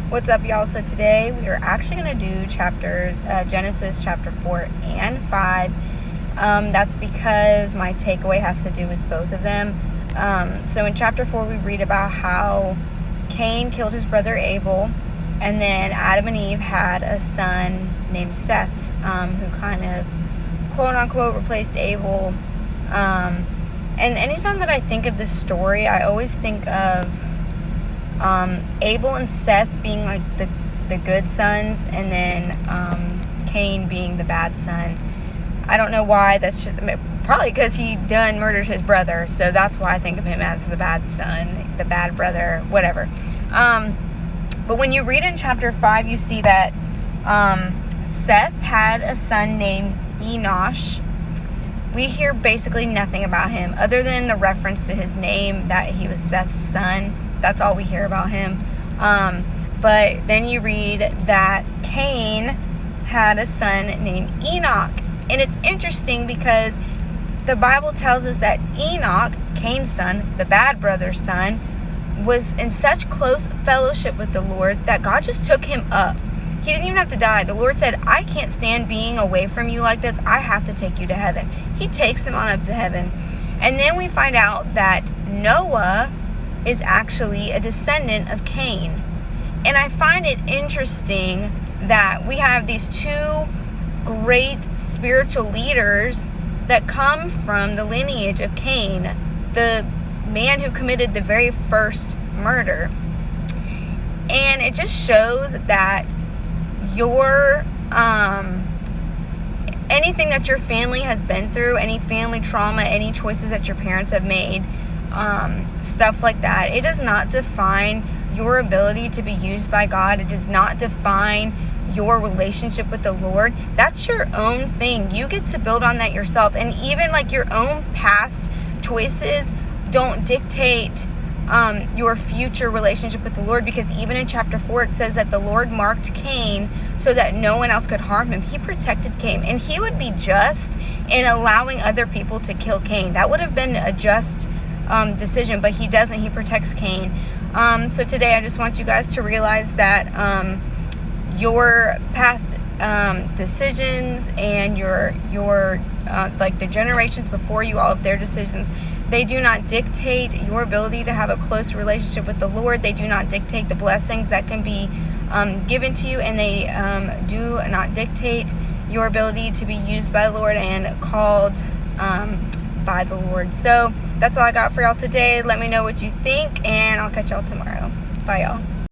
What's up, y'all? So today we are actually going to do Genesis chapter 4 and 5. That's because my takeaway has to do with both of them. So in chapter 4 we read about how Cain killed his brother Abel, and then Adam and Eve had a son named Seth, who kind of quote unquote replaced Abel. And anytime that I think of this story, I always think of Abel and Seth being like the good sons, and then Cain being the bad son. I don't know why. That's just probably because he done murdered his brother, so that's why I think of him as the bad son, the bad brother, whatever. But when you read in chapter 5, you see that Seth had a son named Enosh. We hear basically nothing about him other than the reference to his name, that he was Seth's son. That's all we hear about him. But then you read that Cain had a son named Enoch. And it's interesting because the Bible tells us that Enoch, Cain's son, the bad brother's son, was in such close fellowship with the Lord that God just took him up. He didn't even have to die. The Lord said, I can't stand being away from you like this. I have to take you to heaven. He takes him on up to heaven. And then we find out that Noah is actually a descendant of Cain. And I find it interesting that we have these two great spiritual leaders that come from the lineage of Cain, the man who committed the very first murder. And it just shows that your anything that your family has been through, any family trauma, any choices that your parents have made, stuff like that, it does not define your ability to be used by God. It does not define your relationship with the Lord. That's your own thing. You get to build on that yourself. And even like your own past choices don't dictate your future relationship with the Lord, because even in chapter 4 it says that the Lord marked Cain so that no one else could harm him. He protected Cain, and he would be just in allowing other people to kill Cain. That would have been a just decision, but he doesn't. He protects Cain. So today I just want you guys to realize that your past decisions and your like the generations before you, all of their decisions, they do not dictate your ability to have a close relationship with the Lord. They do not dictate the blessings that can be given to you, and they do not dictate your ability to be used by the Lord and called by the Lord. So that's all I got for y'all today. Let me know what you think, and I'll catch y'all tomorrow. Bye, y'all.